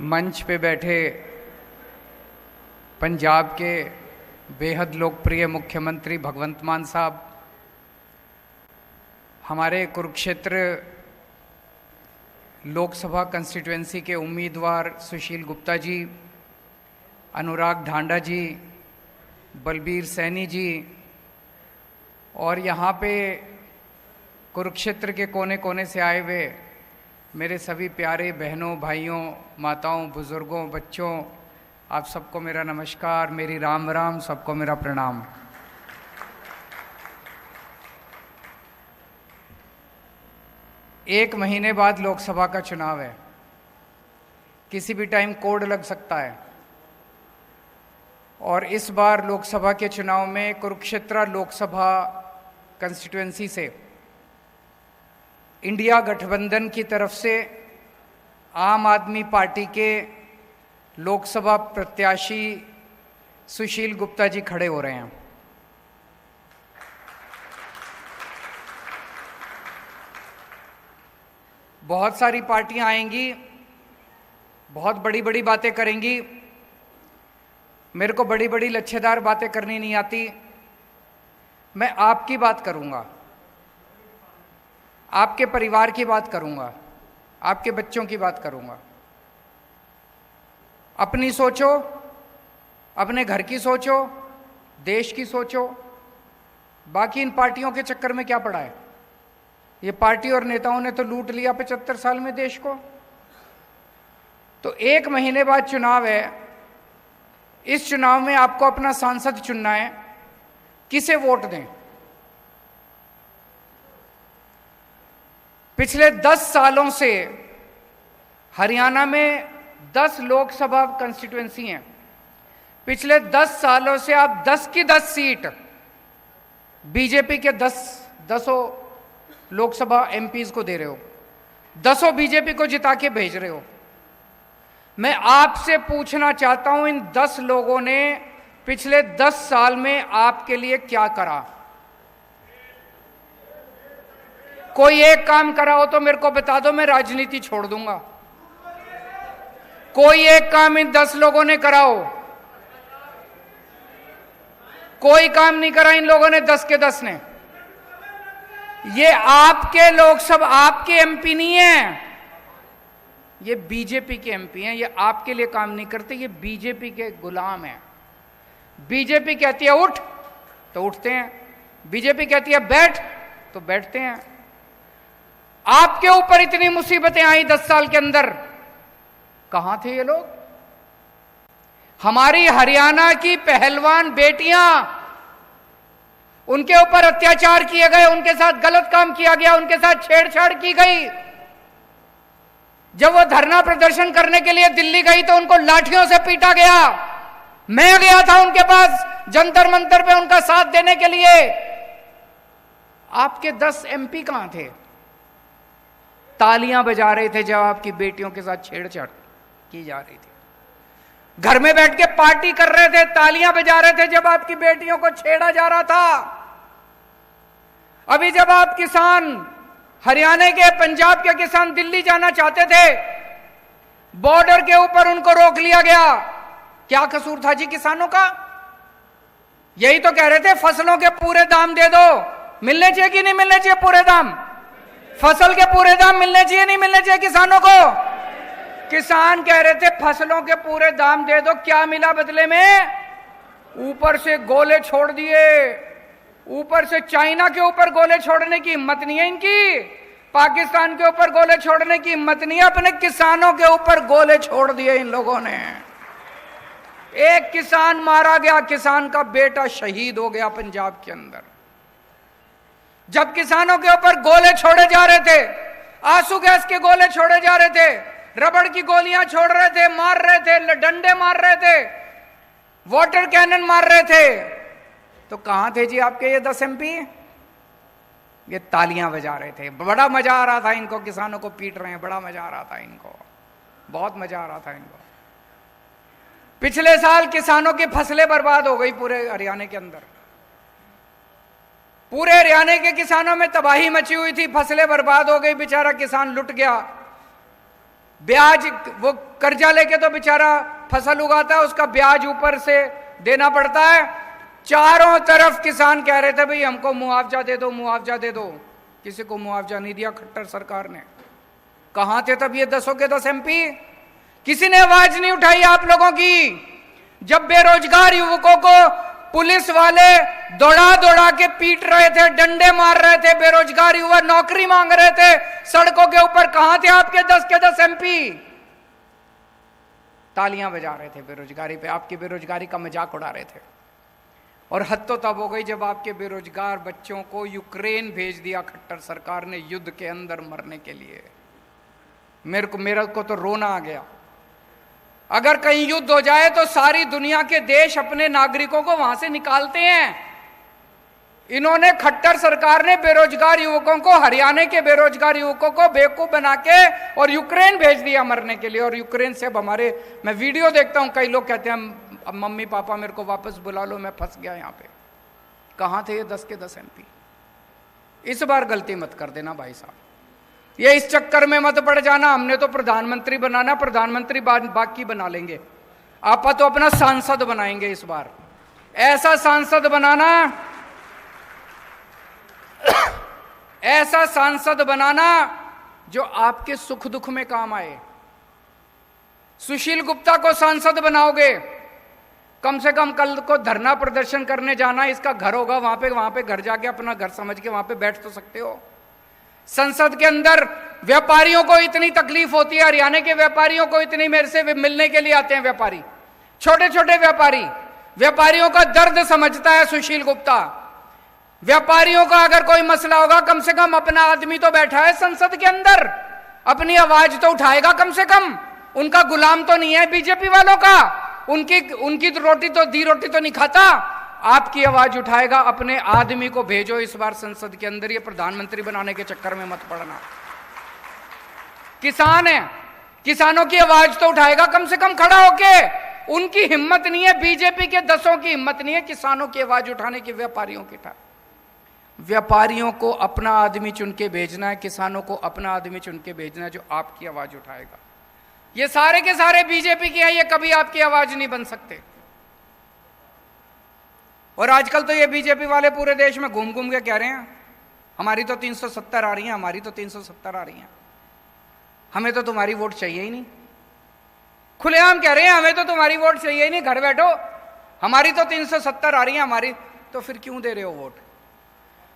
मंच पे बैठे पंजाब के बेहद लोकप्रिय मुख्यमंत्री भगवंत मान साहब, हमारे कुरुक्षेत्र लोकसभा कंस्टिट्यूएंसी के उम्मीदवार सुशील गुप्ता जी, अनुराग ढांडा जी, बलबीर सैनी जी, और यहाँ पे कुरुक्षेत्र के कोने कोने से आए हुए मेरे सभी प्यारे बहनों, भाइयों, माताओं, बुज़ुर्गों, बच्चों, आप सबको मेरा नमस्कार, मेरी राम राम, सबको मेरा प्रणाम। एक महीने बाद लोकसभा का चुनाव है। किसी भी टाइम कोड लग सकता है और इस बार लोकसभा के चुनाव में कुरुक्षेत्र लोकसभा कंस्टिट्यूएंसी से इंडिया गठबंधन की तरफ से आम आदमी पार्टी के लोकसभा प्रत्याशी सुशील गुप्ता जी खड़े हो रहे हैं। बहुत सारी पार्टियां आएंगी, बहुत बड़ी बड़ी बातें करेंगी। मेरे को बड़ी बड़ी लच्छेदार बातें करनी नहीं आती। मैं आपकी बात करूंगा, आपके परिवार की बात करूंगा, आपके बच्चों की बात करूंगा। अपनी सोचो, अपने घर की सोचो, देश की सोचो। बाकी इन पार्टियों के चक्कर में क्या पड़ा है? ये पार्टी और नेताओं ने तो लूट लिया 75 साल में देश को। तो एक महीने बाद चुनाव है। इस चुनाव में आपको अपना सांसद चुनना है। किसे वोट दें? पिछले 10 सालों से हरियाणा में 10 लोकसभा कंस्टिट्यूएंसी हैं। पिछले 10 सालों से आप 10 की 10 सीट बीजेपी के 10 लोकसभा एमपीज को दे रहे हो, 10 बीजेपी को जिता के भेज रहे हो। मैं आपसे पूछना चाहता हूं, इन 10 लोगों ने पिछले 10 साल में आपके लिए क्या करा? कोई एक काम करा हो तो मेरे को बता दो, मैं राजनीति छोड़ दूंगा। कोई एक काम इन 10 लोगों ने करा हो? कोई काम नहीं करा इन लोगों ने, 10 के 10 ने। ये आपके लोकसभा, आपके एमपी नहीं है, ये बीजेपी के एमपी हैं। ये आपके लिए काम नहीं करते, ये बीजेपी के गुलाम हैं। बीजेपी कहती है उठ तो उठते हैं, बीजेपी कहती है बैठ तो बैठते हैं। आपके ऊपर इतनी मुसीबतें आई 10 साल के अंदर, कहां थे ये लोग? हमारी हरियाणा की पहलवान बेटियां, उनके ऊपर अत्याचार किए गए, उनके साथ गलत काम किया गया, उनके साथ छेड़छाड़ की गई। जब वो धरना प्रदर्शन करने के लिए दिल्ली गई तो उनको लाठियों से पीटा गया। मैं गया था उनके पास जंतर मंतर पे उनका साथ देने के लिए। आपके 10 एमपी कहां थे? तालियां बजा रहे थे जब आपकी बेटियों के साथ छेड़छाड़ की जा रही थी। घर में बैठ के पार्टी कर रहे थे, तालियां बजा रहे थे जब आपकी बेटियों को छेड़ा जा रहा था। अभी जब आप किसान, हरियाणा के, पंजाब के किसान दिल्ली जाना चाहते थे, बॉर्डर के ऊपर उनको रोक लिया गया। क्या कसूर था जी किसानों का? यही तो कह रहे थे फसलों के पूरे दाम दे दो। मिलने चाहिए कि नहीं मिलने चाहिए पूरे दाम? फसल के पूरे दाम मिलने चाहिए नहीं मिलने चाहिए किसानों को? किसान कह रहे थे फसलों के पूरे दाम दे दो। क्या मिला बदले में? ऊपर से गोले छोड़ दिए। ऊपर से चाइना के ऊपर गोले छोड़ने की हिम्मत नहीं है इनकी, पाकिस्तान के ऊपर गोले छोड़ने की हिम्मत नहीं है, अपने किसानों के ऊपर गोले छोड़ दिए इन लोगों ने। एक किसान मारा गया, किसान का बेटा शहीद हो गया पंजाब के अंदर। जब किसानों के ऊपर गोले छोड़े जा रहे थे, आंसू गैस के गोले छोड़े जा रहे थे, रबड़ की गोलियां छोड़ रहे थे, मार रहे थे, डंडे मार रहे थे, वाटर कैनन मार रहे थे, तो कहां थे जी आपके ये 10 एमपी? ये तालियां बजा रहे थे। बड़ा मजा आ रहा था इनको, किसानों को पीट रहे हैं, बड़ा मजा आ रहा था इनको, बहुत मजा आ रहा था इनको। पिछले साल किसानों की फसलें बर्बाद हो गई पूरे हरियाणा के अंदर। पूरे हरियाणा के किसानों में तबाही मची हुई थी, फसलें बर्बाद हो गई, बेचारा किसान लुट गया। ब्याज, वो कर्जा लेके तो बेचारा फसल उगाता है, उसका ब्याज ऊपर से देना पड़ता है। चारों तरफ किसान कह रहे थे भाई हमको मुआवजा दे दो, मुआवजा दे दो। किसी को मुआवजा नहीं दिया खट्टर सरकार ने। कहां थे तब ये 10 के 10 MP? किसी ने आवाज नहीं उठाई आप लोगों की। जब बेरोजगार युवकों को पुलिस वाले दौड़ा दौड़ा के पीट रहे थे, डंडे मार रहे थे, बेरोजगार युवा नौकरी मांग रहे थे सड़कों के ऊपर, कहां थे आपके 10 के 10 MP? तालियां बजा रहे थे बेरोजगारी पे, आपकी बेरोजगारी का मजाक उड़ा रहे थे। और हद तो तब हो गई जब आपके बेरोजगार बच्चों को यूक्रेन भेज दिया खट्टर सरकार ने युद्ध के अंदर मरने के लिए। मेरे को तो रोना आ गया। अगर कहीं युद्ध हो जाए तो सारी दुनिया के देश अपने नागरिकों को वहां से निकालते हैं। इन्होंने, खट्टर सरकार ने बेरोजगार युवकों को, हरियाणा के बेरोजगार युवकों को बेवकूफ बना के और यूक्रेन भेज दिया मरने के लिए। और यूक्रेन से अब मैं वीडियो देखता हूं, कई लोग कहते हैं अब मम्मी पापा मेरे को वापस बुला लो, मैं फंस गया यहां पे। कहां थे ये 10 के 10 MP? इस बार गलती मत कर देना भाई साहब, ये इस चक्कर में मत पड़ जाना हमने तो प्रधानमंत्री बनाना, प्रधानमंत्री बाकी बना लेंगे, आप तो अपना सांसद बनाएंगे इस बार। ऐसा सांसद बनाना, ऐसा सांसद बनाना जो आपके सुख दुख में काम आए। सुशील गुप्ता को सांसद बनाओगे, कम से कम कल को धरना प्रदर्शन करने जाना, इसका घर होगा वहां पे घर जाके अपना घर समझ के वहां पे बैठ तो सकते हो। संसद के अंदर व्यापारियों को इतनी तकलीफ होती है, हरियाणा के व्यापारियों को इतनी, मेरे से मिलने के लिए आते हैं व्यापारी, छोटे छोटे व्यापारी, व्यापारियों का दर्द समझता है सुशील गुप्ता। व्यापारियों का अगर कोई मसला होगा, कम से कम अपना आदमी तो बैठा है संसद के अंदर, अपनी आवाज तो उठाएगा कम से कम। उनका गुलाम तो नहीं है बीजेपी वालों का, उनकी रोटी तो नहीं खाता, आपकी आवाज उठाएगा। अपने आदमी को भेजो इस बार संसद के अंदर, ये प्रधानमंत्री बनाने के चक्कर में मत पड़ना। किसान है, किसानों की आवाज तो उठाएगा कम से कम खड़ा होके। उनकी हिम्मत नहीं है, बीजेपी के 10 की हिम्मत नहीं है किसानों की आवाज उठाने की, व्यापारियों की। व्यापारियों को अपना आदमी चुन के भेजना है, किसानों को अपना आदमी चुन के भेजना है जो आपकी आवाज उठाएगा। ये सारे के सारे बीजेपी के हैं, ये कभी आपकी आवाज नहीं बन सकते। और आजकल तो ये बीजेपी वाले पूरे देश में घूम घूम के कह रहे हैं हमारी तो 370 आ रही हैं, हमारी तो 370 आ रही हैं, हमें तो तुम्हारी वोट चाहिए ही नहीं। खुलेआम कह रहे हैं हमें तो तुम्हारी वोट चाहिए ही नहीं, घर बैठो, हमारी तो 370 आ रही है हमारी। तो फिर क्यों दे रहे हो वोट?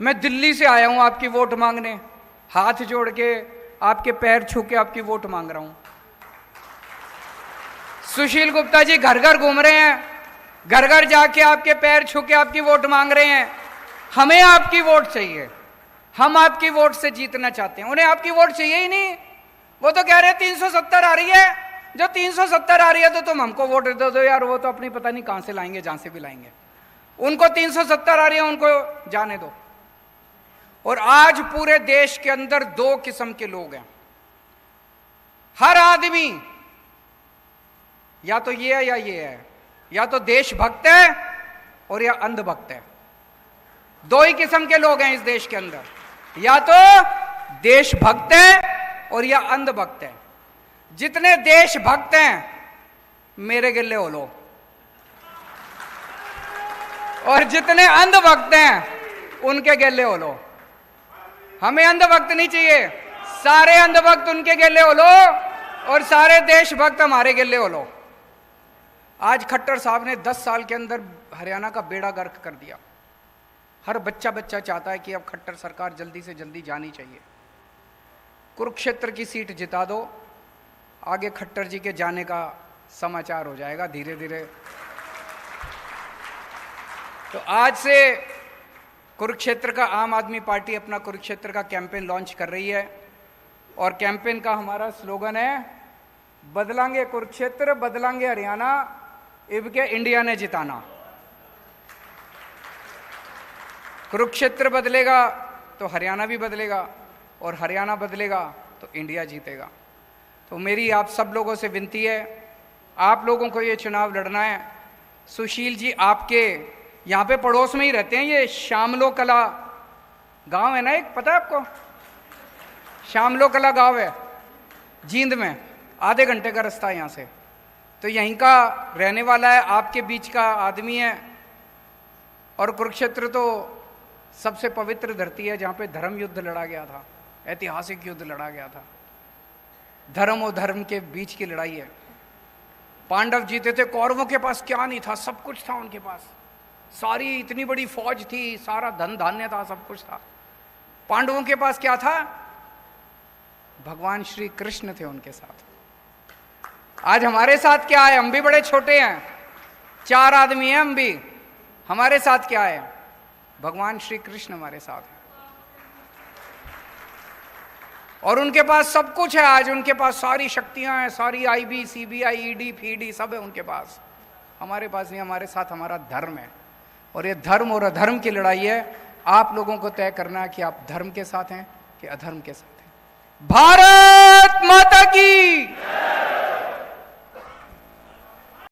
मैं दिल्ली से आया हूं आपकी वोट मांगने, हाथ जोड़ के आपके पैर छू के आपकी वोट मांग रहा हूं। सुशील गुप्ता जी घर घर घूम रहे हैं, घर घर जाके आपके पैर छू के आपकी वोट मांग रहे हैं। हमें आपकी वोट चाहिए, हम आपकी वोट से जीतना चाहते हैं, उन्हें आपकी वोट चाहिए ही नहीं। वो तो कह रहे हैं 370 आ रही है, जो 370 आ रही है तो तुम हमको वोट दे दो यार, वो तो अपनी पता नहीं कहां से लाएंगे, जहां से भी लाएंगे, उनको 370 आ रही है, उनको जाने दो। और आज पूरे देश के अंदर 2 किस्म के लोग हैं। हर आदमी या तो ये है या ये है, या तो देशभक्त है और या अंधभक्त है। 2 ही किस्म के लोग हैं इस देश के अंदर, या तो देशभक्त है और या अंधभक्त है। जितने देशभक्त हैं मेरे गिल्ले हो लो, और जितने अंधभक्त हैं उनके गिल्ले हो लो। हमें अंधभक्त नहीं चाहिए, सारे अंधभक्त उनके गिल्ले हो लो और सारे देशभक्त हमारे गिल्ले हो लो। आज खट्टर साहब ने 10 साल के अंदर हरियाणा का बेड़ा गर्क कर दिया। हर बच्चा चाहता है कि अब खट्टर सरकार जल्दी से जल्दी जानी चाहिए। कुरुक्षेत्र की सीट जिता दो, आगे खट्टर जी के जाने का समाचार हो जाएगा धीरे धीरे। तो आज से कुरुक्षेत्र का आम आदमी पार्टी अपना कुरुक्षेत्र का कैंपेन लॉन्च कर रही है, और कैंपेन का हमारा स्लोगन है बदलांगे कुरुक्षेत्र, बदलांगे हरियाणा, इब के इंडिया ने जिताना। कुरुक्षेत्र बदलेगा तो हरियाणा भी बदलेगा, और हरियाणा बदलेगा तो इंडिया जीतेगा। तो मेरी आप सब लोगों से विनती है, आप लोगों को ये चुनाव लड़ना है। सुशील जी आपके यहाँ पे पड़ोस में ही रहते हैं, ये शामलो कला गांव है ना एक, पता है आपको? शामलो कला गांव है जींद में, आधे घंटे का रास्ता है यहाँ से। तो यहीं का रहने वाला है, आपके बीच का आदमी है। और कुरुक्षेत्र तो सबसे पवित्र धरती है जहाँ पे धर्म युद्ध लड़ा गया था, ऐतिहासिक युद्ध लड़ा गया था। धर्म और धर्म के बीच की लड़ाई है। पांडव जीते थे, कौरवों के पास क्या नहीं था, सब कुछ था उनके पास। सारी इतनी बड़ी फौज थी, सारा धन धान्य था, सब कुछ था। पांडवों के पास क्या था? भगवान श्री कृष्ण थे उनके साथ। आज हमारे साथ क्या है? हम भी बड़े छोटे हैं, 4 आदमी हैं हम भी। हमारे साथ क्या है? भगवान श्री कृष्ण हमारे साथ है। और उनके पास सब कुछ है। आज उनके पास सारी शक्तियां हैं, सारी आईबी, सीबीआई, ईडी, फीडी सब है उनके पास। हमारे पास नहीं, हमारे साथ हमारा धर्म है। और ये धर्म और अधर्म की लड़ाई है। आप लोगों को तय करना है कि आप धर्म के साथ हैं कि अधर्म के साथ हैं। भारत